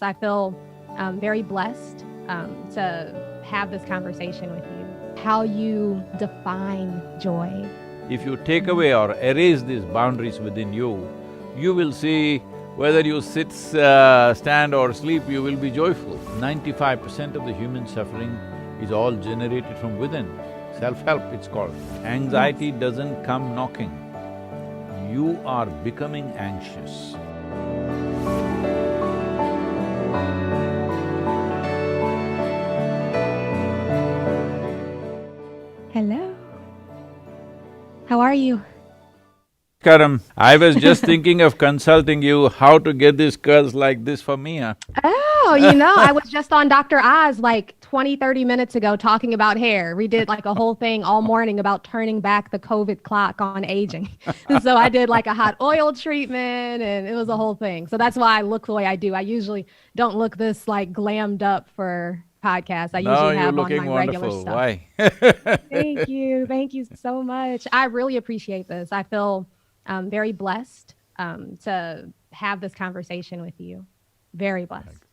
I feel very blessed to have this conversation with you. How you define joy. If you take away or erase these boundaries within you, you will see whether you sit, stand or sleep, you will be joyful. 95% of the human suffering is all generated from within. Self-help, it's called. Anxiety doesn't come knocking. You are becoming anxious. Hello. How are you? Karam, I was just thinking of consulting you how to get these curls like this for me, huh? Oh, I was just on Dr. Oz like 20, 30 minutes ago talking about hair. We did like a whole thing all morning about turning back the COVID clock on aging. So I did like a hot oil treatment and it was a whole thing. So that's why I look the way I do. I usually don't look this like glammed up for podcasts. I No, usually you're have on looking my regular wonderful. stuff. Why? Thank you. Thank you so much. I really appreciate this. I feel very blessed to have this conversation with you. Very blessed.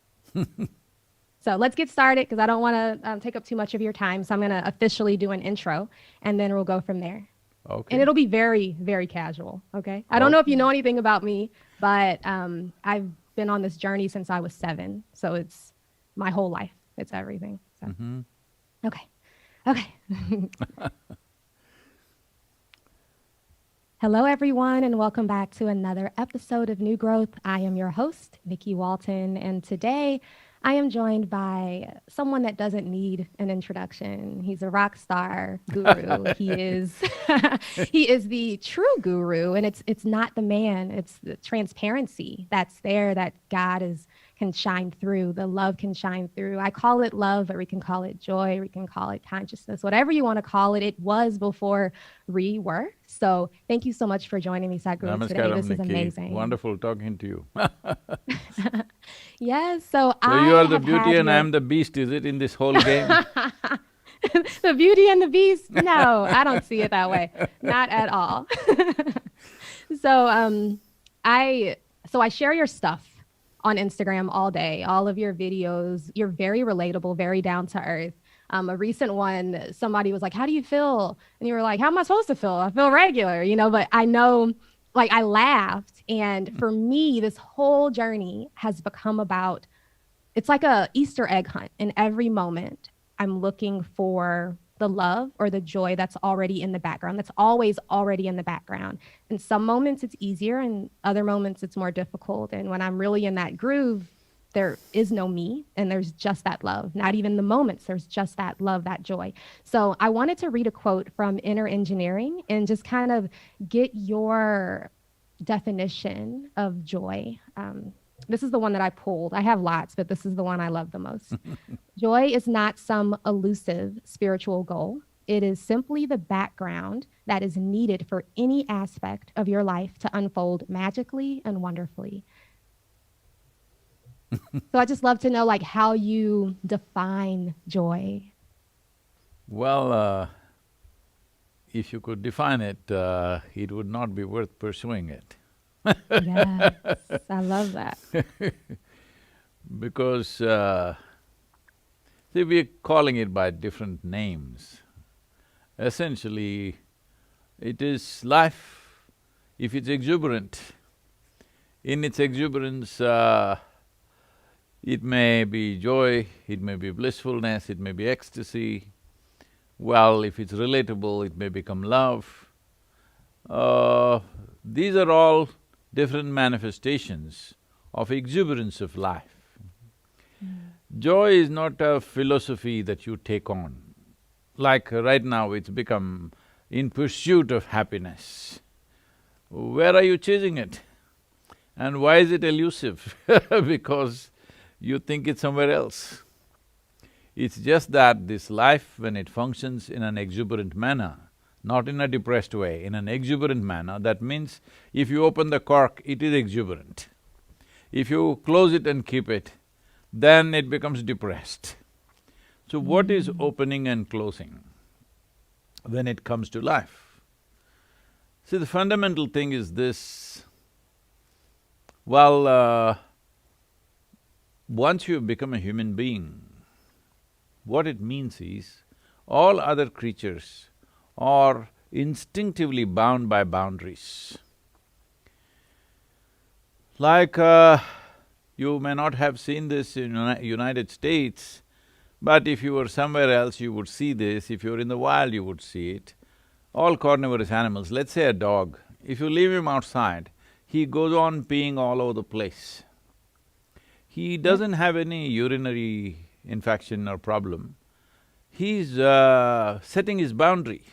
So let's get started because I don't want to take up too much of your time. So I'm going to officially do an intro and then we'll go from there. Okay. And it'll be very, very casual. Okay. I don't know if you know anything about me, but I've been on this journey since I was 7. So it's my whole life. It's everything. So. Okay. Okay. Hello, everyone, and welcome back to another episode of New Growth. I am your host, Nikki Walton, and today I am joined by someone that doesn't need an introduction. He's a rock star guru. He is he is the true guru, and it's not the man, it's the transparency that's there that can shine through, the love can shine through. I call it love, or we can call it joy, we can call it consciousness, whatever you want to call it. It was before we were. So thank you so much for joining me, Sadhguru, Namaste, today. This is Nikki. amazing. Wonderful talking to you. Yes, So you are the beauty and I am the beast, is it, in this whole game? The Beauty and the Beast? No, I don't see it that way. Not at all. So I share your stuff on Instagram all day, all of your videos. You're very relatable, very down to earth. A recent one, somebody was like, how do you feel? And you were like, how am I supposed to feel? I feel regular, but I know, like, I laughed. And for me, this whole journey has become about, it's like a Easter egg hunt. In every moment, I'm looking for the love or the joy that's already in the background, that's always already in the background. In some moments it's easier, and other moments it's more difficult. And when I'm really in that groove, there is no me, and there's just that love. Not even the moments, there's just that love, that joy. So I wanted to read a quote from Inner Engineering and just kind of get your definition of joy. This is the one that I pulled. I have lots, but this is the one I love the most. Joy is not some elusive spiritual goal. It is simply the background that is needed for any aspect of your life to unfold magically and wonderfully. So I just love to know, like, how you define joy. Well, if you could define it, it would not be worth pursuing it. Yes, I love that. Because, see, we're calling it by different names. Essentially, it is life. If it's exuberant, in its exuberance, it may be joy, it may be blissfulness, it may be ecstasy. Well, if it's relatable, it may become love. These are all different manifestations of exuberance of life. Joy is not a philosophy that you take on. Like right now, it's become in pursuit of happiness. Where are you chasing it? And why is it elusive? Because you think it's somewhere else. It's just that this life, when it functions in an exuberant manner, not in a depressed way, in an exuberant manner, that means if you open the cork, it is exuberant. If you close it and keep it, then it becomes depressed. So what is opening and closing when it comes to life? See, the fundamental thing is this, well, once you become a human being, what it means is, all other creatures are instinctively bound by boundaries. Like, you may not have seen this in United States, but if you were somewhere else, you would see this. If you were in the wild, you would see it. All carnivorous animals, let's say a dog, if you leave him outside, he goes on peeing all over the place. He doesn't have any urinary infection or problem. He's setting his boundary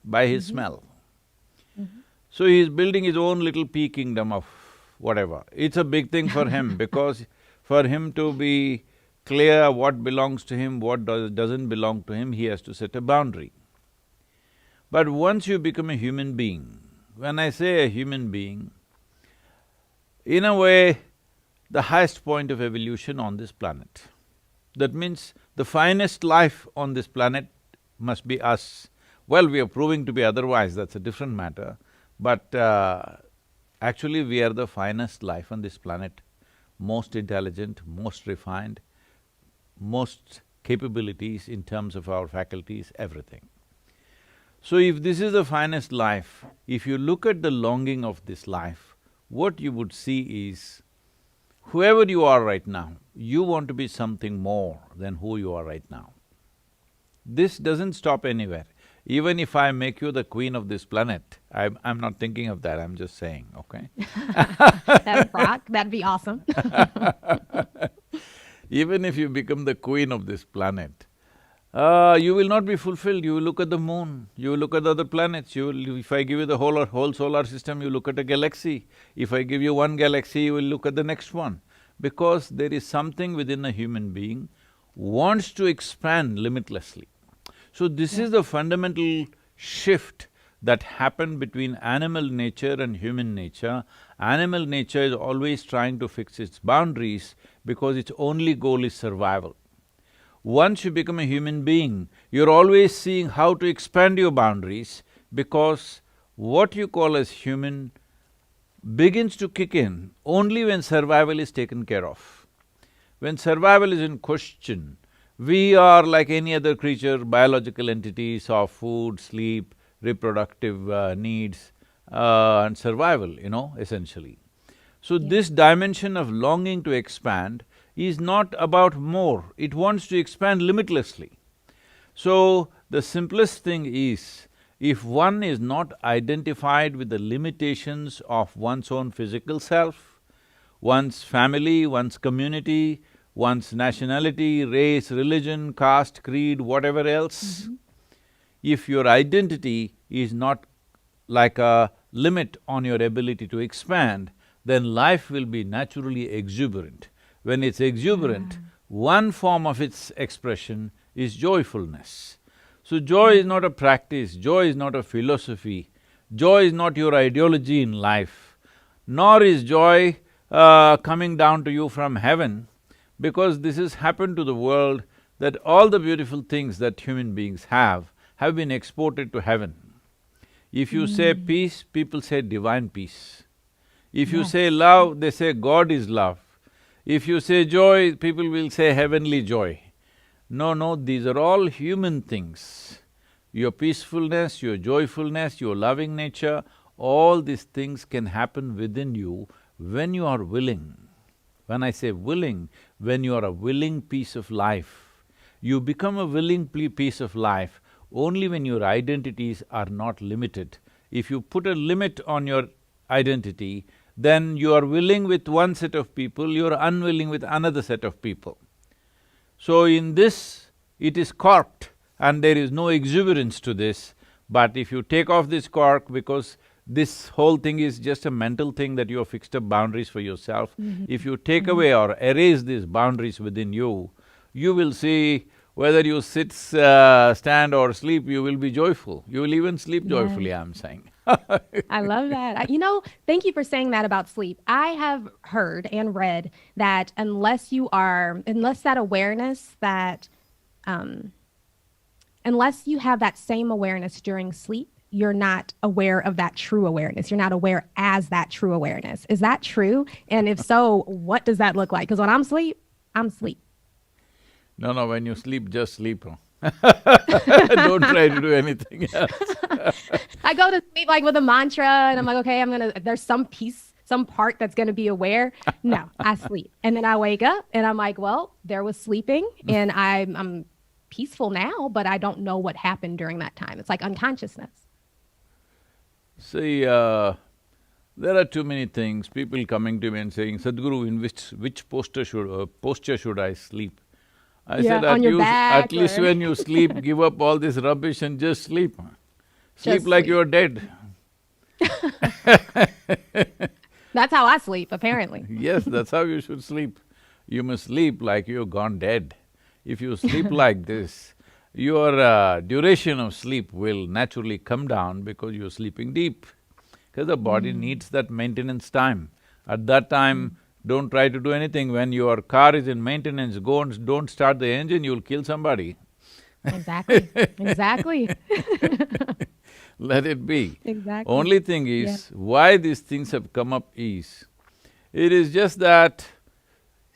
by his smell. So he's building his own little pea kingdom of whatever. It's a big thing for him because for him to be clear what belongs to him, what doesn't belong to him, he has to set a boundary. But once you become a human being, when I say a human being, in a way, the highest point of evolution on this planet. That means the finest life on this planet must be us. Well, we are proving to be otherwise, that's a different matter, but actually we are the finest life on this planet, most intelligent, most refined, most capabilities in terms of our faculties, everything. So if this is the finest life, if you look at the longing of this life, what you would see is, whoever you are right now, you want to be something more than who you are right now. This doesn't stop anywhere. Even if I make you the queen of this planet, I'm not thinking of that, I'm just saying, okay? That'd rock, that'd be awesome. Even if you become the queen of this planet, you will not be fulfilled. You will look at the moon, you will look at the other planets, if I give you the whole solar system, you look at a galaxy. If I give you one galaxy, you will look at the next one. Because there is something within a human being wants to expand limitlessly. So this is the fundamental shift that happened between animal nature and human nature. Animal nature is always trying to fix its boundaries because its only goal is survival. Once you become a human being, you're always seeing how to expand your boundaries because what you call as human begins to kick in only when survival is taken care of. When survival is in question, we are like any other creature, biological entities of food, sleep, reproductive needs and survival, essentially. So this dimension of longing to expand is not about more, it wants to expand limitlessly. So, the simplest thing is, if one is not identified with the limitations of one's own physical self, one's family, one's community, one's nationality, race, religion, caste, creed, whatever else, if your identity is not like a limit on your ability to expand, then life will be naturally exuberant. When it's exuberant, one form of its expression is joyfulness. So joy is not a practice, joy is not a philosophy, joy is not your ideology in life, nor is joy coming down to you from heaven, because this has happened to the world that all the beautiful things that human beings have been exported to heaven. If you say peace, people say divine peace. If you say love, they say God is love. If you say joy, people will say heavenly joy. No, these are all human things. Your peacefulness, your joyfulness, your loving nature, all these things can happen within you when you are willing. When I say willing, when you are a willing piece of life. You become a willing piece of life only when your identities are not limited. If you put a limit on your identity, then you are willing with one set of people, you are unwilling with another set of people. So in this, it is corked and there is no exuberance to this, but if you take off this cork, because this whole thing is just a mental thing that you have fixed up boundaries for yourself, if you take away or erase these boundaries within you, you will see whether you sit, stand or sleep, you will be joyful. You will even sleep joyfully, I'm saying. I love that. Thank you for saying that about sleep. I have heard and read that unless that awareness that, unless you have that same awareness during sleep, you're not aware of that true awareness. You're not aware as that true awareness. Is that true? And if so, what does that look like? Because when I'm asleep, I'm asleep. No, when you sleep, just sleep. Don't try to do anything else. I go to sleep like with a mantra and I'm like, okay, there's some piece, some part that's gonna be aware. No, I sleep. And then I wake up and I'm like, well, there was sleeping and I'm peaceful now, but I don't know what happened during that time. It's like unconsciousness. See, there are too many things, people coming to me and saying, Sadhguru, in which posture should I sleep? I said, on your back at least when you sleep, give up all this rubbish and just sleep. Sleep Just like sleep. you're dead. That's how I sleep, apparently. Yes, that's how you should sleep. You must sleep like you've gone dead. If you sleep like this, your duration of sleep will naturally come down because you're sleeping deep. Because the body needs that maintenance time. At that time, don't try to do anything. When your car is in maintenance, go and don't start the engine, you'll kill somebody. Exactly, exactly. Let it be. Exactly. Only thing is, why these things have come up is, it is just that,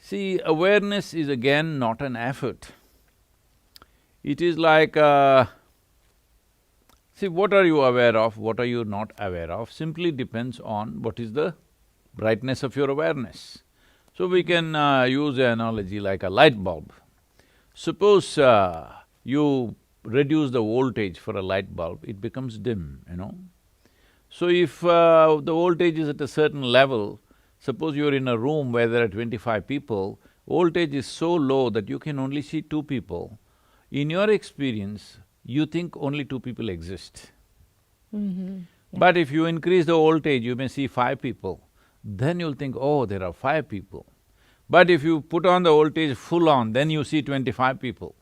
see, awareness is again not an effort. It is like, see, what are you aware of, what are you not aware of, simply depends on what is the brightness of your awareness. So we can use an analogy like a light bulb. Suppose you reduce the voltage for a light bulb, it becomes dim, So if the voltage is at a certain level, suppose you're in a room where there are 25 people, voltage is so low that you can only see 2 people. In your experience, you think only 2 people exist. But if you increase the voltage, you may see 5 people. Then you'll think, oh, there are 5 people. But if you put on the voltage full on, then you see 25 people.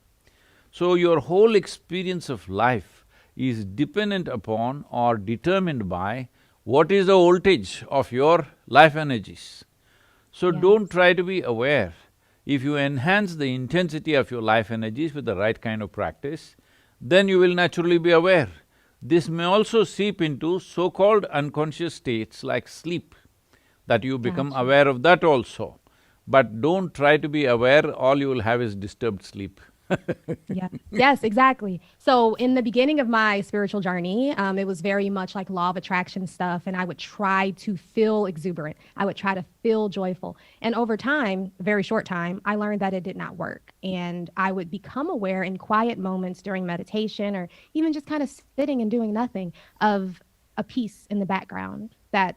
So your whole experience of life is dependent upon or determined by what is the voltage of your life energies. So don't try to be aware. If you enhance the intensity of your life energies with the right kind of practice, then you will naturally be aware. This may also seep into so-called unconscious states like sleep, that you become aware of that also. But don't try to be aware, all you will have is disturbed sleep. Yeah. Yes, exactly. So in the beginning of my spiritual journey, it was very much like law of attraction stuff, and I would try to feel exuberant. I would try to feel joyful. And over time, a very short time, I learned that it did not work. And I would become aware in quiet moments during meditation or even just kind of sitting and doing nothing of a peace in the background that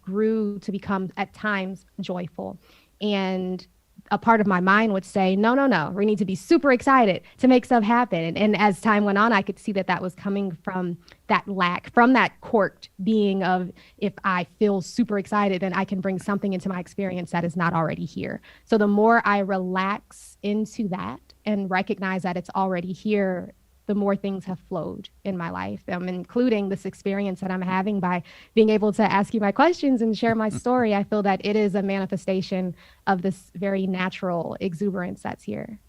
grew to become at times joyful. And a part of my mind would say, no, we need to be super excited to make stuff happen. And as time went on, I could see that that was coming from that lack, from that corked being of, if I feel super excited, then I can bring something into my experience that is not already here. So the more I relax into that and recognize that it's already here, the more things have flowed in my life, including this experience that I'm having by being able to ask you my questions and share my story. I feel that it is a manifestation of this very natural exuberance that's here.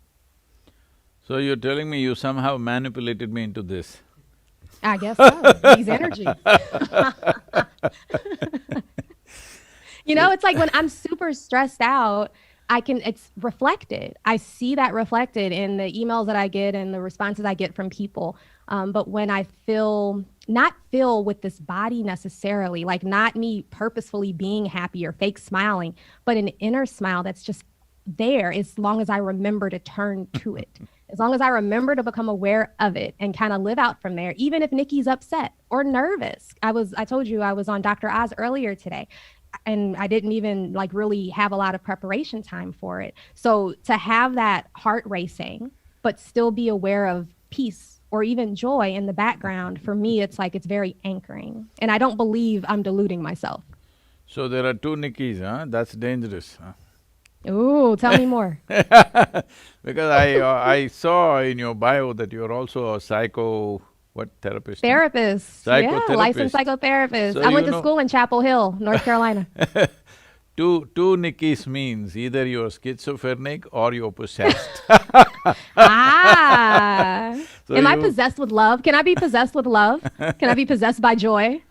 So you're telling me you somehow manipulated me into this? I guess so, these energies. It's like when I'm super stressed out, it's reflected. I see that reflected in the emails that I get and the responses I get from people. But when I not feel with this body necessarily, like not me purposefully being happy or fake smiling, but an inner smile that's just there as long as I remember to turn to it. As long as I remember to become aware of it and kind of live out from there, even if Nikki's upset or nervous. I told you I was on Dr. Oz earlier today, and I didn't even really have a lot of preparation time for it. So to have that heart racing, but still be aware of peace or even joy in the background, for me, it's very anchoring. And I don't believe I'm deluding myself. So there are 2 Nikkis, huh? That's dangerous, huh? Ooh, tell me more. Because I saw in your bio that you're also a therapist? Therapist. Yeah, Psychotherapist. licensed psychotherapist. So I went to school in Chapel Hill, North Carolina. Two Nikkis means either you're schizophrenic or you're possessed. Ah! So Am I possessed with love? Can I be possessed with love? Can I be possessed by joy?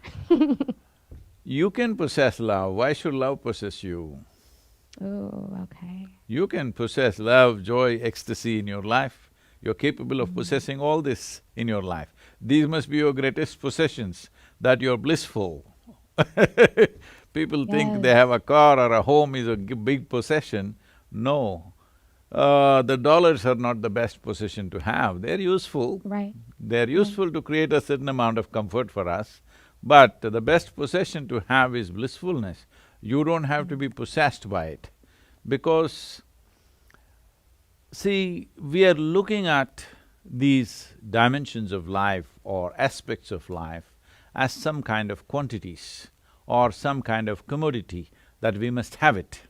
You can possess love. Why should love possess you? Oh, okay. You can possess love, joy, ecstasy in your life. You're capable of possessing all this in your life. These must be your greatest possessions, that you're blissful. People think they Yes. have a car or a home is a big possession. No. The dollars are not the best possession to have. They're useful. Right. They're Right. useful to create a certain amount of comfort for us, but the best possession to have is blissfulness. You don't have to be possessed by it, because see, we are looking at these dimensions of life or aspects of life as some kind of quantities or some kind of commodity that we must have it.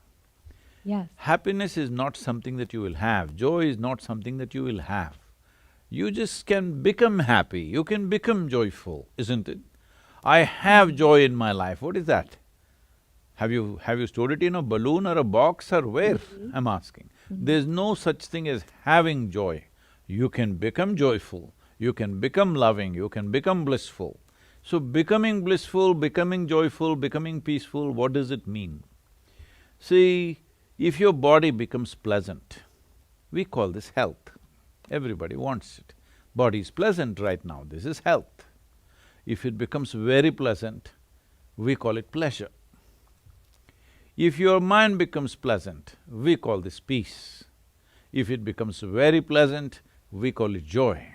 Yes. Happiness is not something that you will have, joy is not something that you will have. You just can become happy, you can become joyful, isn't it? I have joy in my life, what is that? Have you stored it in a balloon or a box or where? I'm asking. There's no such thing as having joy. You can become joyful, you can become loving, you can become blissful. So becoming blissful, becoming joyful, becoming peaceful, what does it mean? See, if your body becomes pleasant, we call this health. Everybody wants it. Body is pleasant right now, this is health. If it becomes very pleasant, we call it pleasure. If your mind becomes pleasant, we call this peace. If it becomes very pleasant, we call it joy.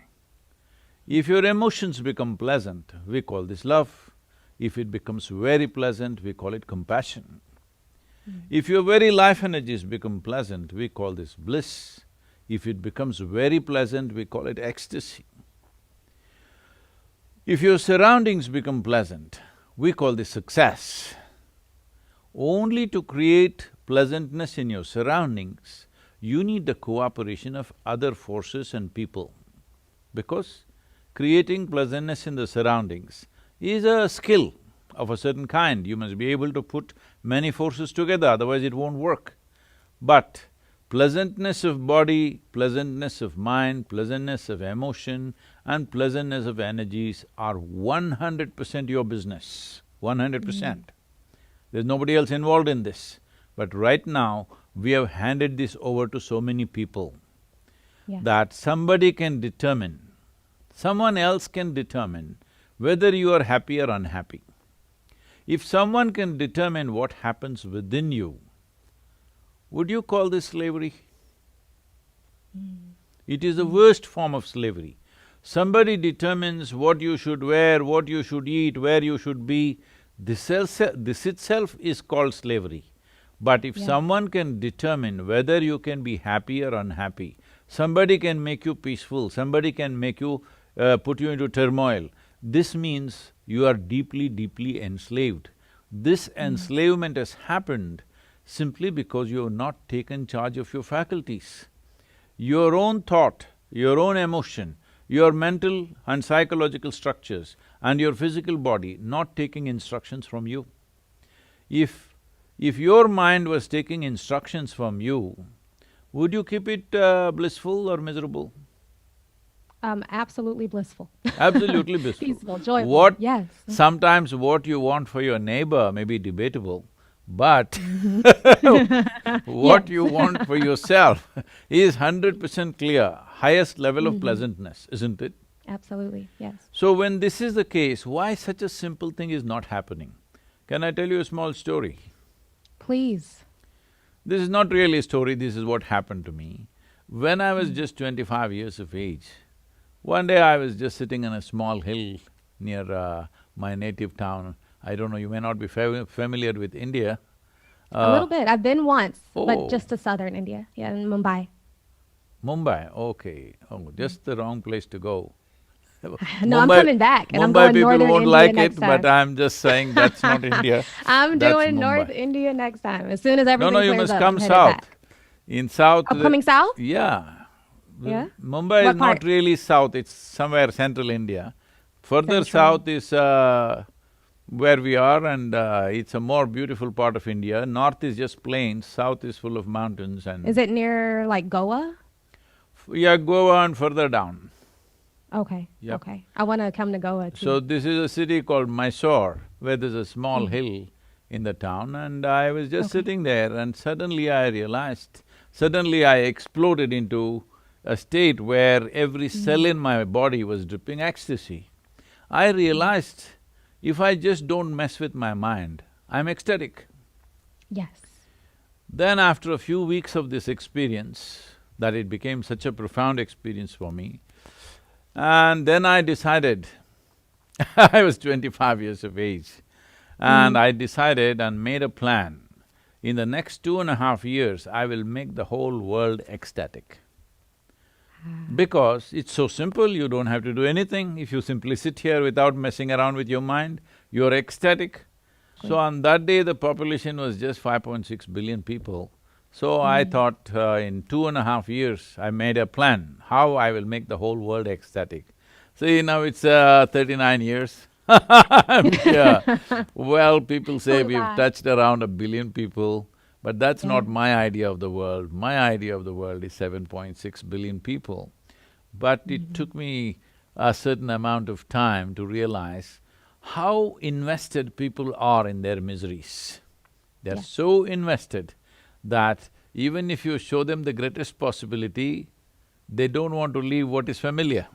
If your emotions become pleasant, we call this love. If it becomes very pleasant, we call it compassion. If your very life energies become pleasant, we call this bliss. If it becomes very pleasant, we call it ecstasy. If your surroundings become pleasant, we call this success. Only to create pleasantness in your surroundings, you need the cooperation of other forces and people. Because creating pleasantness in the surroundings is a skill of a certain kind. You must be able to put many forces together, otherwise it won't work. But pleasantness of body, pleasantness of mind, pleasantness of emotion and pleasantness of energies are 100% your business, 100%. There's nobody else involved in this. But right now, we have handed this over to so many people that somebody can determine, someone else can determine whether you are happy or unhappy. If someone can determine what happens within you, would you call this slavery? It is the worst form of slavery. Somebody determines what you should wear, what you should eat, where you should be, this itself is called slavery. But if someone can determine whether you can be happy or unhappy, somebody can make you peaceful, somebody can make you… put you into turmoil, this means you are deeply, deeply enslaved. This enslavement has happened simply because you have not taken charge of your faculties. Your own thought, your own emotion, your mental and psychological structures and your physical body not taking instructions from you. If your mind was taking instructions from you, would you keep it blissful or miserable? Absolutely blissful. Absolutely blissful. Peaceful, joyful, yes. Sometimes what you want for your neighbor may be debatable, but what you want for yourself is 100% clear, highest level of pleasantness, isn't it? Absolutely, yes. So when this is the case, why such a simple thing is not happening? Can I tell you a small story? Please. This is not really a story, this is what happened to me. When I was just 25 years of age, one day I was just sitting on a small hill near my native town. I don't know, you may not be familiar with India. A little bit. I've been once, Oh. but just to southern India, in Mumbai. Mumbai, okay. Oh, just the wrong place to go. No, I'm coming back, and I'm Mumbai going northern people won't India like next it, time. but I'm just saying that's not India. I'm That's doing North Mumbai. India next time. As soon as everything No, you clears must up, come I'm headed south. back. In south… Oh, coming south? Yeah. Yeah? Mumbai What is part? not really south, it's somewhere central India. Further Central. south is where we are, and it's a more beautiful part of India. North is just plains, south is full of mountains and… Is it near like Goa? Yeah, Goa and further down. Okay, Yep. okay. I want to come to Goa too. So this is a city called Mysore, where there's a small hill in the town, and I was just Okay. sitting there, and suddenly I realized, suddenly I exploded into a state where every cell Mm. in my body was dripping ecstasy. I Mm. realized if I just don't mess with my mind, I'm ecstatic. Yes. Then after a few weeks of this experience, that it became such a profound experience for me, and then I decided, I was 25 years of age, and Mm. I decided and made a plan. In the next 2.5 years, I will make the whole world ecstatic. Ah. Because it's so simple, you don't have to do anything. If you simply sit here without messing around with your mind, you're ecstatic. So Exactly. on that day, the population was just 5.6 billion people. So I Mm. thought, in 2.5 years, I made a plan, how I will make the whole world ecstatic. See, now it's 39 years. Yeah. Well, people say Oh we've gosh. touched around 1 billion people, but that's Yeah. not my idea of the world. My idea of the world is 7.6 billion people. But it Mhm. took me a certain amount of time to realize how invested people are in their miseries. They're Yes. so invested that even if you show them the greatest possibility, they don't want to leave what is familiar.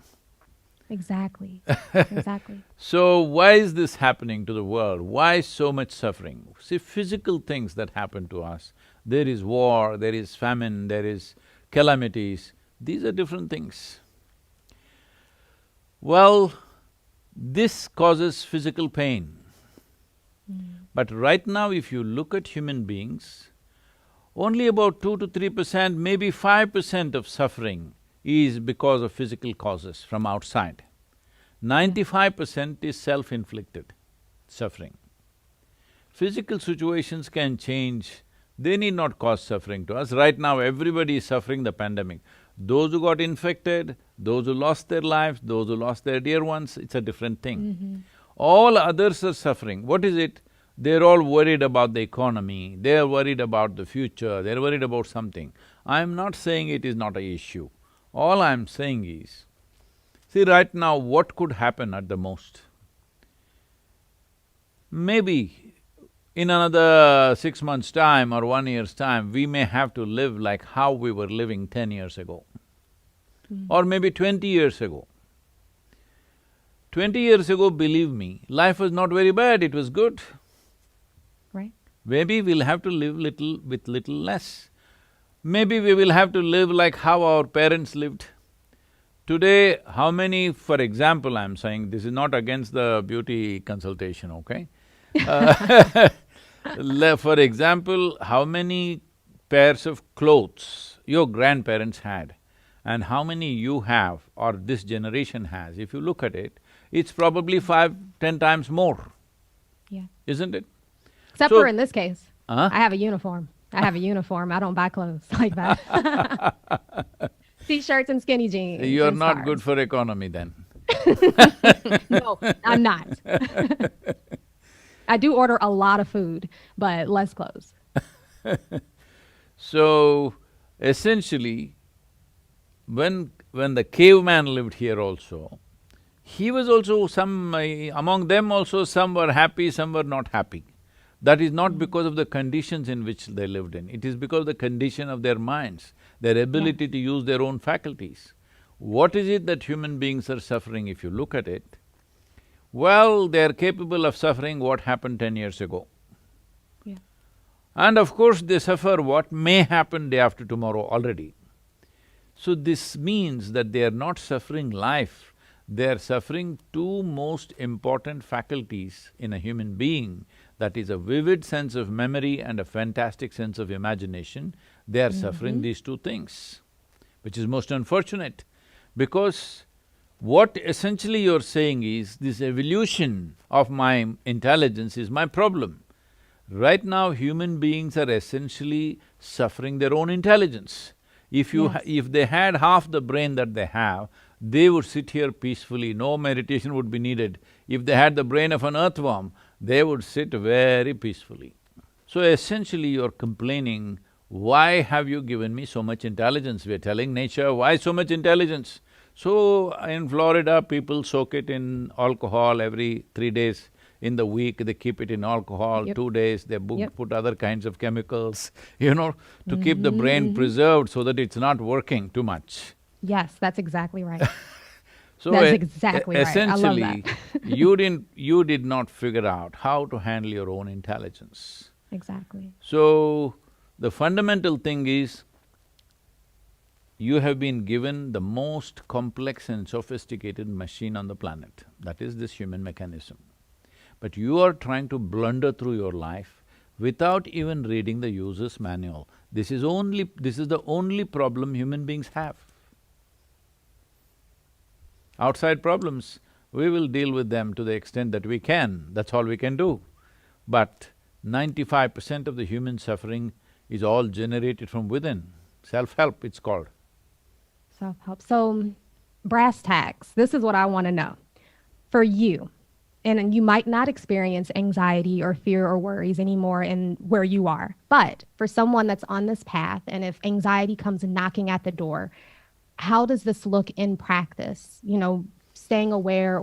Exactly. Exactly. So why is this happening to the world? Why so much suffering? See, physical things that happen to us, there is war, there is famine, there is calamities, these are different things. Well, this causes physical pain. Mm. But right now if you look at human beings, only about 2 to 3%, maybe 5% of suffering is because of physical causes from outside. Yeah. 95% is self-inflicted suffering. Physical situations can change, they need not cause suffering to us. Right now, everybody is suffering the pandemic. Those who got infected, those who lost their lives, those who lost their dear ones, it's a different thing. Mhm. All others are suffering. What is it? They're all worried about the economy, they're worried about the future, they're worried about something. I'm not saying it is not an issue. All I'm saying is, see, right now, what could happen at the most? Maybe in another 6 months' time or 1 year's time, we may have to live like how we were living 10 years ago, Mm. or maybe 20 years ago. 20 years ago, believe me, life was not very bad, it was good. Right. Maybe we'll have to live little with little less. Maybe we will have to live like how our parents lived. Today, how many… for example, I'm saying, this is not against the beauty consultation, okay? Uh, for example, how many pairs of clothes your grandparents had and how many you have or this generation has, if you look at it, it's probably 5, 10 times more, Yeah. isn't it? Except for So, in this case, huh? I have a uniform. I have a uniform. I don't buy clothes like that. T-shirts and skinny jeans You're and not good scarves. for economy then. No, I'm not. I do order a lot of food, but less clothes. So, essentially, when the caveman lived here also, he was also among them also some were happy, some were not happy. That is not Mm. because of the conditions in which they lived in, it is because of the condition of their minds, their Yes. ability to use their own faculties. What is it that human beings are suffering if you look at it? Well, they're capable of suffering what happened 10 years ago. Yeah. And of course, they suffer what may happen day after tomorrow already. So this means that they are not suffering life, they are suffering two most important faculties in a human being, that is a vivid sense of memory and a fantastic sense of imagination. They are suffering Mm-hmm. these two things, which is most unfortunate, because what essentially you're saying is, this evolution of my intelligence is my problem. Right now, human beings are essentially suffering their own intelligence. Yes. If they had half the brain that they have, they would sit here peacefully, no meditation would be needed. If they had the brain of an earthworm, they would sit very peacefully. So essentially you're complaining, why have you given me so much intelligence? We're telling nature, why so much intelligence? So in Florida, people soak it in alcohol every 3 days. in the week, they keep it in alcohol, Yep. 2 days, they Yep. put other kinds of chemicals, to keep the brain preserved so that it's not working too much. Yes, that's exactly right. So That's exactly right. I love that. essentially, you did not figure out how to handle your own intelligence. Exactly. So, the fundamental thing is, you have been given the most complex and sophisticated machine on the planet, that is this human mechanism. But you are trying to blunder through your life without even reading the user's manual. This is the only problem human beings have. Outside problems, we will deal with them to the extent that we can, that's all we can do. But 95% of the human suffering is all generated from within. Self-help, it's called. Self-help. So, brass tacks, this is what I want to know. For you, and you might not experience anxiety or fear or worries anymore in where you are, but for someone that's on this path, and if anxiety comes knocking at the door, how does this look in practice? Staying aware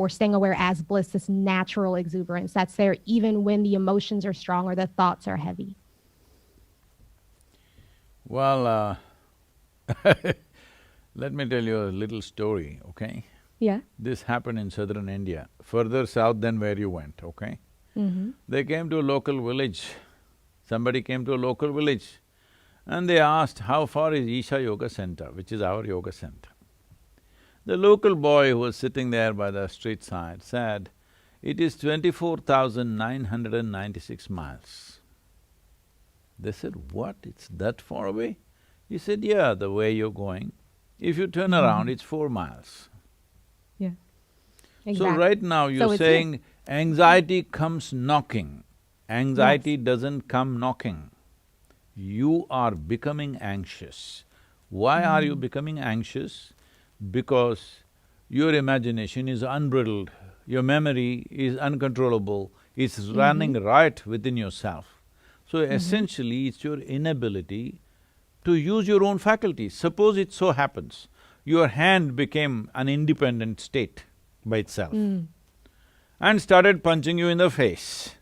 as bliss, this natural exuberance that's there even when the emotions are strong or the thoughts are heavy. Well, let me tell you a little story, okay? Yeah. This happened in southern India, further south than where you went, okay? They came to a local village. Somebody came to a local village and they asked, how far is Isha Yoga Center, which is our yoga center? The local boy who was sitting there by the street side said, it is 24,996 miles. They said, what, it's that far away? He said, yeah, the way you're going. If you turn around, it's 4 miles. Yeah. So right now you're saying anxiety comes knocking. Anxiety doesn't come knocking. You are becoming anxious. Why are you becoming anxious? Because your imagination is unbridled, your memory is uncontrollable, it's running riot within yourself. So essentially, it's your inability to use your own faculties. Suppose it so happens, your hand became an independent state by itself and started punching you in the face.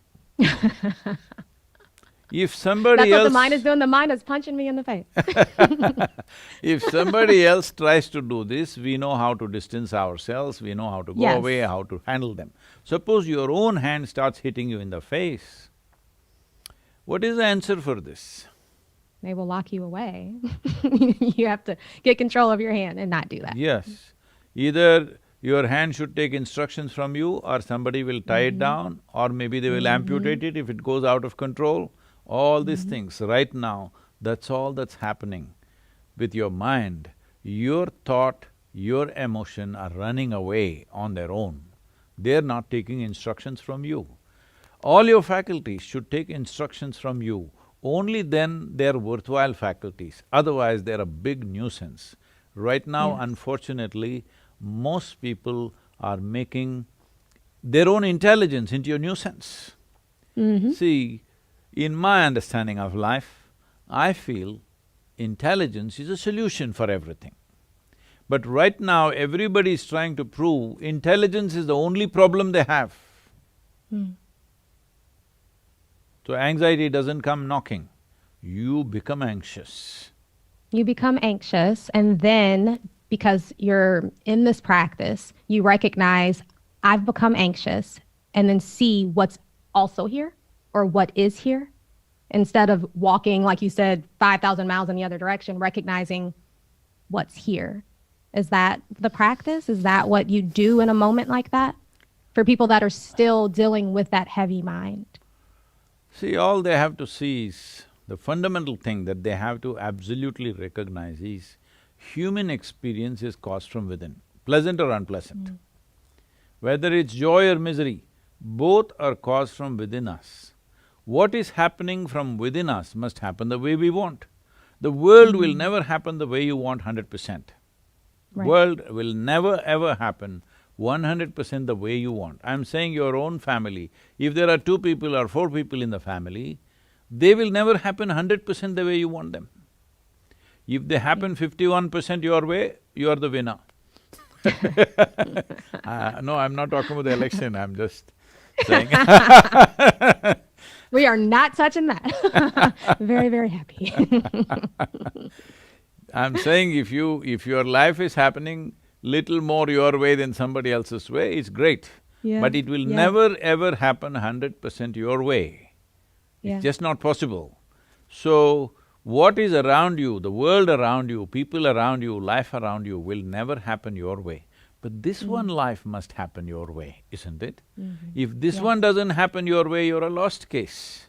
If somebody That's else… what the mind is doing, the mind is punching me in the face. If somebody else tries to do this, we know how to distance ourselves, we know how to go away, how to handle them. Suppose your own hand starts hitting you in the face, what is the answer for this? They will lock you away. You have to get control of your hand and not do that. Yes. Either your hand should take instructions from you, or somebody will tie it down, or maybe they will amputate it if it goes out of control. All these things, right now, that's all that's happening with your mind. Your thought, your emotion are running away on their own. They're not taking instructions from you. All your faculties should take instructions from you. Only then they're worthwhile faculties, otherwise they're a big nuisance. Right now, unfortunately, most people are making their own intelligence into a nuisance. See, in my understanding of life, I feel intelligence is a solution for everything. But right now, everybody is trying to prove intelligence is the only problem they have. So anxiety doesn't come knocking, you become anxious. You become anxious, and then because you're in this practice, you recognize, I've become anxious, and then see what's also here or what is here. Instead of walking, like you said, 5,000 miles in the other direction, recognizing what's here. Is that the practice? Is that what you do in a moment like that? For people that are still dealing with that heavy mind? See, all they have to see is… the fundamental thing that they have to absolutely recognize is human experience is caused from within, pleasant or unpleasant. Whether it's joy or misery, both are caused from within us. What is happening from within us must happen the way we want. The world will never happen the way you want 100%. World will never ever happen 100% the way you want. I'm saying your own family, if there are 2 people or 4 people in the family, they will never happen 100% the way you want them. If they happen 51% your way, you are the winner. No, I'm not talking about the election, I'm just saying We are not touching that. Very, very happy. I'm saying if your life is happening little more your way than somebody else's way, it's great. Yeah. But it will Yeah. never ever happen 100% your way. Yeah. It's just not possible. So, what is around you, the world around you, people around you, life around you will never happen your way. But this one life must happen your way, isn't it? If this one doesn't happen your way, you're a lost case.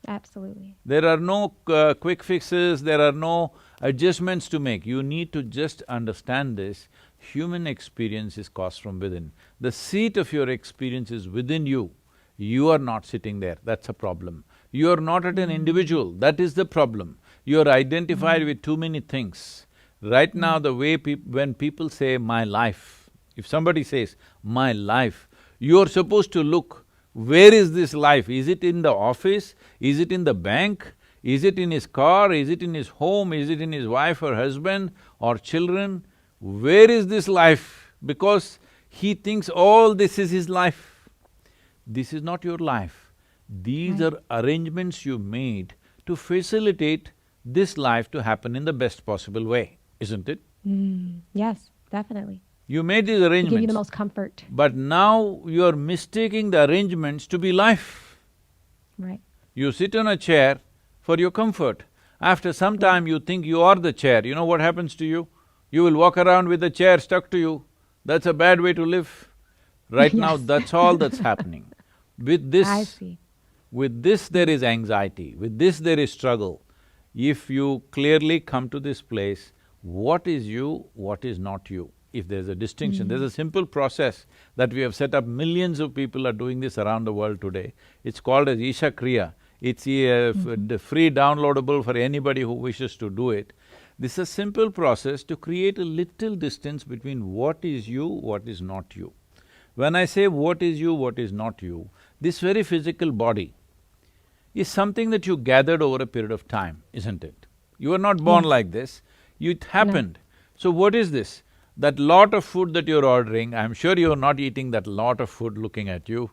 Absolutely. There are no quick fixes, there are no adjustments to make. You need to just understand this. Human experience is caused from within. The seat of your experience is within you. You are not sitting there, that's a problem. You are not at an individual, that is the problem. You are identified with too many things. Right now, the way when people say, my life, if somebody says, my life, you're supposed to look, where is this life? Is it in the office? Is it in the bank? Is it in his car? Is it in his home? Is it in his wife or husband or children? Where is this life? Because he thinks all this is his life. This is not your life. These are arrangements you made to facilitate this life to happen in the best possible way, isn't it? Yes, definitely. You made these To arrangements. give you the most comfort. But now you're mistaking the arrangements to be life. Right. You sit on a chair for your comfort. After some time you think you are the chair, you know what happens to you? You will walk around with the chair stuck to you. That's a bad way to live. Right now, Yes. that's all that's happening. With I this, see. with this there is anxiety, with this there is struggle. If you clearly come to this place, what is you, what is not you? If there's a distinction, there's a simple process that we have set up, millions of people are doing this around the world today. It's called as Isha Kriya. It's free downloadable for anybody who wishes to do it. This is a simple process to create a little distance between what is you, what is not you. When I say what is you, what is not you, this very physical body is something that you gathered over a period of time, isn't it? You were not born like this, it happened. So what is this? That lot of food that you're ordering, I'm sure you're not eating that lot of food looking at you.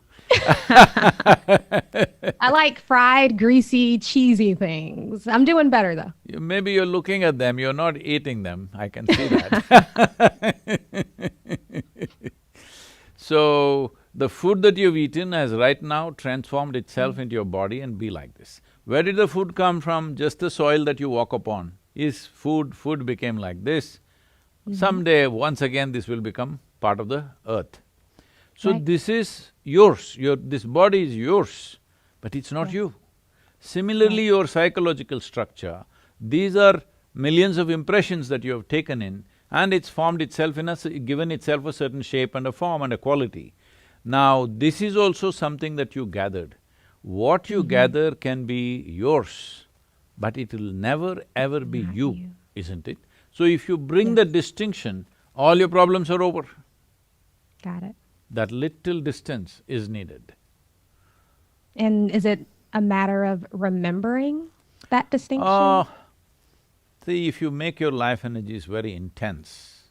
I like fried, greasy, cheesy things. I'm doing better though. Maybe you're looking at them, you're not eating them, I can see that. So, the food that you've eaten has right now transformed itself into your body and be like this. Where did the food come from? Just the soil that you walk upon is food, food became like this. Someday, once again, this will become part of the earth. So this is yours, this body is yours, but it's not you. Similarly, your psychological structure, these are millions of impressions that you have taken in, and it's formed itself given itself a certain shape and a form and a quality. Now, this is also something that you gathered. What you gather can be yours, but it will never ever be you, isn't it? So if you bring the distinction, all your problems are over. Got it. That little distance is needed. And is it a matter of remembering that distinction? See, if you make your life energies very intense,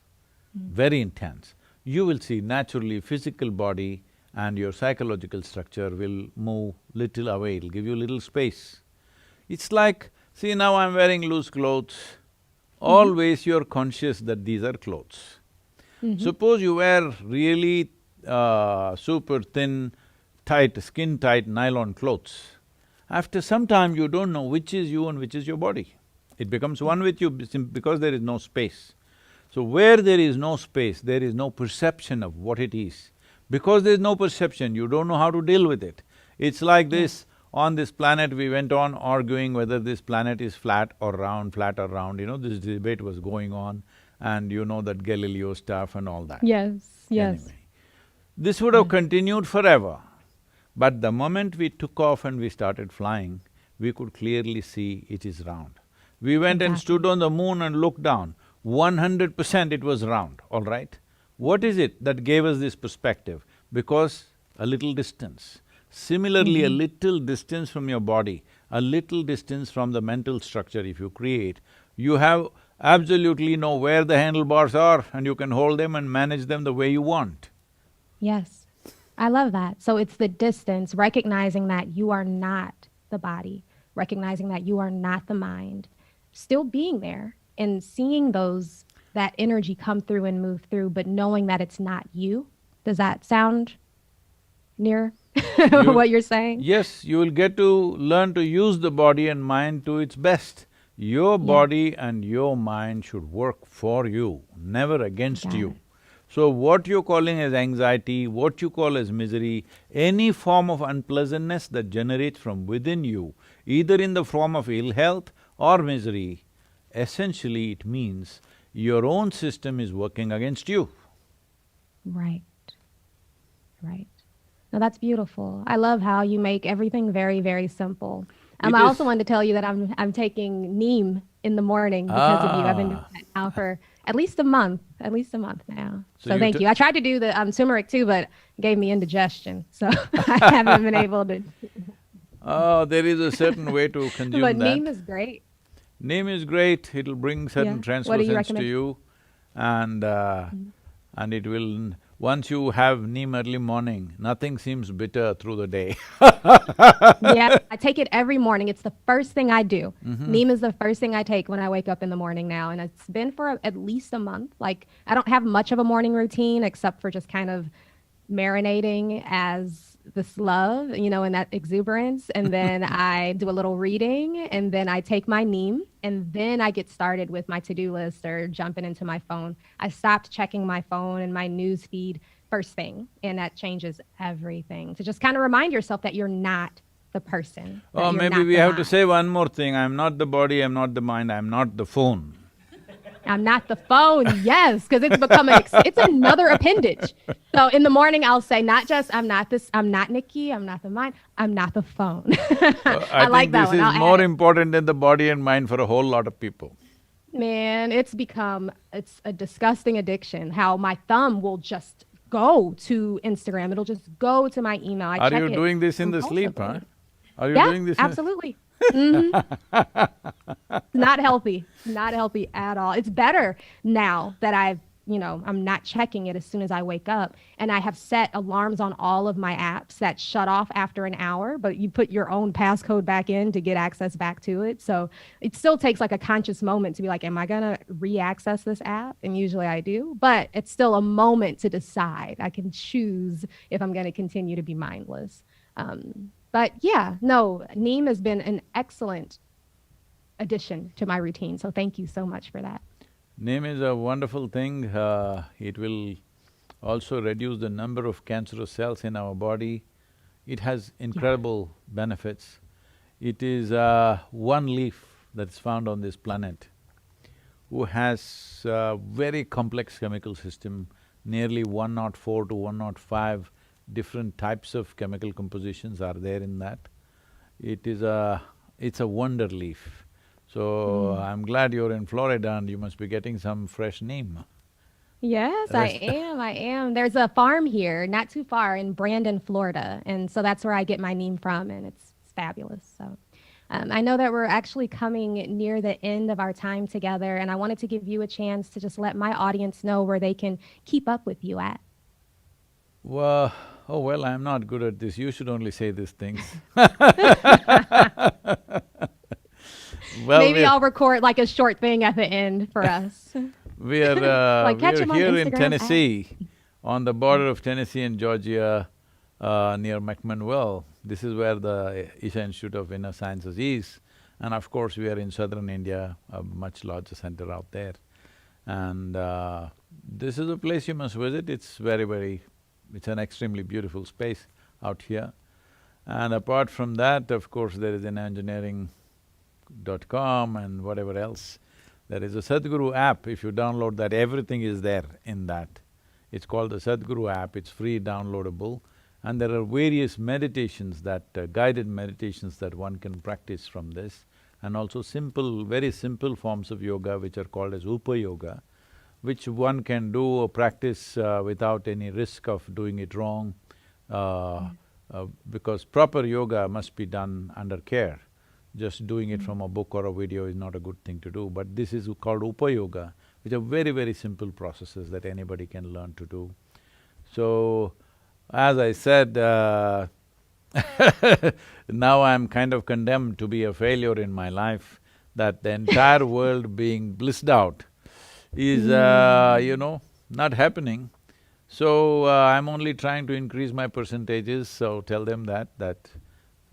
you will see naturally physical body and your psychological structure will move little away, it'll give you little space. It's like, see now I'm wearing loose clothes, always you're conscious that these are clothes. Suppose you wear really super thin, tight, skin-tight nylon clothes. After some time, you don't know which is you and which is your body. It becomes one with you because there is no space. So where there is no space, there is no perception of what it is. Because there is no perception, you don't know how to deal with it. It's like this, on this planet we went on arguing whether this planet is flat or round, this debate was going on, and you know that Galileo stuff and all that. Yes, yes. Anyway, this would have continued forever, but the moment we took off and we started flying, we could clearly see it is round. We went and stood on the moon and looked down, 100% it was round, all right? What is it that gave us this perspective? Because a little distance. Similarly, a little distance from your body, a little distance from the mental structure if you create, you have absolutely know where the handlebars are and you can hold them and manage them the way you want. Yes. I love that. So it's the distance, recognizing that you are not the body, recognizing that you are not the mind, still being there and seeing that energy come through and move through, but knowing that it's not you. Does that sound near You, what you're saying? yes, you will get to learn to use the body and mind to its best. Your Yeah, body and your mind should work for you, never against got you. it. So what you're calling as anxiety, what you call as misery, any form of unpleasantness that generates from within you, either in the form of ill health or misery, essentially it means your own system is working against you. Right, right. No, that's beautiful. I love how you make everything very, very simple. It I also is… wanted to tell you that I'm taking neem in the morning because of you. I've been doing Ah, that now for at least a month now. so So you thank took… you. I tried to do the turmeric too, but it gave me indigestion, so I haven't been able to. Oh, there is a certain way to consume But that. neem is great. Neem is great, it'll bring certain Yeah. What do you translucence to recommend? you and Mhm. and it will… Once you have neem early morning, nothing seems bitter through the day. Yeah, I take it every morning. It's the first thing I do. Mm-hmm. Neem is the first thing I take when I wake up in the morning now, and it's been for at least a month. Like I don't have much of a morning routine except for just kind of marinating as this love, and that exuberance. And then I do a little reading, and then I take my neem, and then I get started with my to-do list or jumping into my phone. I stopped checking my phone and my news feed first thing, and that changes everything. To just kind of remind yourself that you're not the person, that Oh, you're maybe not we the have to mind. say one more thing, I'm not the body, I'm not the mind, I'm not the phone. I'm not the phone. Yes, because it's become it's another appendage. So in the morning, I'll say not just I'm not this, I'm not Nikki, I'm not the mind, I'm not the phone. I I like think that this one. is I'll add more it. important than the body and mind for a whole lot of people. Man, it's a disgusting addiction. How my thumb will just go to Instagram. It'll just go to my email. I Are check you it doing this in the sleep, huh? compulsively. Are you Yeah, doing this in… absolutely. Not healthy. Not healthy at all. It's better now that I'm not checking it as soon as I wake up. And I have set alarms on all of my apps that shut off after an hour, but you put your own passcode back in to get access back to it. So it still takes like a conscious moment to be like, am I going to re-access this app? And usually I do, but it's still a moment to decide. I can choose if I'm going to continue to be mindless. But yeah, no, Neem has been an excellent addition to my routine. So thank you so much for that. Neem is a wonderful thing, it will also reduce the number of cancerous cells in our body. It has Yeah. incredible benefits. It is one leaf that's found on this planet who has a very complex chemical system, nearly 104 to 105 different types of chemical compositions are there in that. It's a wonder leaf. So, Mm. I'm glad you're in Florida and you must be getting some fresh neem. Yes, I Rest… am. I am. There's a farm here, not too far in Brandon, Florida. And so that's where I get my neem from, and it's fabulous. So I know that we're actually coming near the end of our time together, and I wanted to give you a chance to just let my audience know where they can keep up with you at. Well, oh well, I'm not good at this, you should only say these things. Well, Maybe I'll record like a short thing at the end for us. Like catch we're him on here in Instagram at. Tennessee, on the border of Tennessee and Georgia, near McMinnville. This is where the Isha Institute of Inner Sciences is. And of course, we are in southern India, a much larger center out there. And this is a place you must visit, it's it's an extremely beautiful space out here. And apart from that, of course, there is an engineering.com and whatever else. There is a Sadhguru app, if you download that, everything is there in that. It's called the Sadhguru app, it's free downloadable. And there are various meditations guided meditations that one can practice from this. And also very simple forms of yoga which are called as Upa Yoga, which one can do or practice without any risk of doing it wrong, because proper yoga must be done under care. Just doing it from a book or a video is not a good thing to do, but this is called Upa Yoga, which are very, very simple processes that anybody can learn to do. So, as I said, now I'm kind of condemned to be a failure in my life, that the entire world being blissed out is, not happening. So, I'm only trying to increase my percentages, so tell them that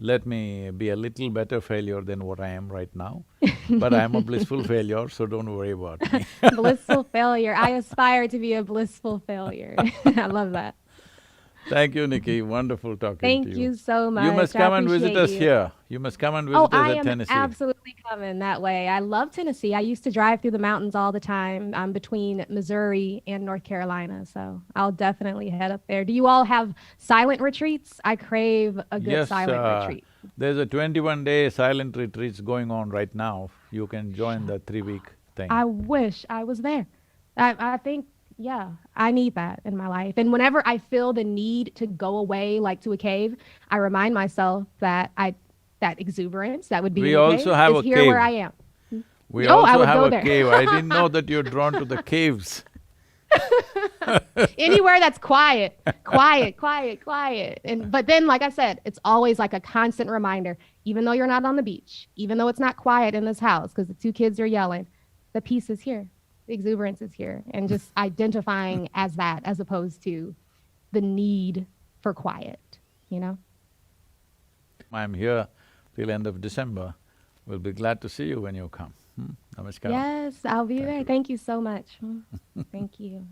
let me be a little better failure than what I am right now. But I'm a blissful failure, so don't worry about me. Blissful failure. I aspire to be a blissful failure. I love that. Thank you, Nikki. Wonderful talking to Thank you. you so You must much. I come and visit appreciate us you. here. You must come and Oh, visit us I at am Tennessee. absolutely coming that way. I love Tennessee. I used to drive through the mountains all the time. I'm between Missouri and North Carolina, so I'll definitely head up there. Do you all have silent retreats? I crave a good Yes, silent retreat. there's a 21-day silent retreats going on right now. You can join the 3-week thing. I wish I was there. I think, yeah, I need that in my life. And whenever I feel the need to go away, like to a cave, I remind myself that that exuberance that would be We in a also cave have is a here where I cave. am. We Oh, I also would have go a there. cave. I didn't know that you're drawn to the caves. Anywhere that's quiet, quiet, quiet, quiet. And but then, like I said, it's always like a constant reminder, even though you're not on the beach, even though it's not quiet in this house because the two kids are yelling, the peace is here, the exuberance is here. And just identifying as that as opposed to the need for quiet, you know? I'm here till end of December. We'll be glad to see you when you come. Namaskar. Yes, I'll be Thank there. you. Thank you so much. Thank you.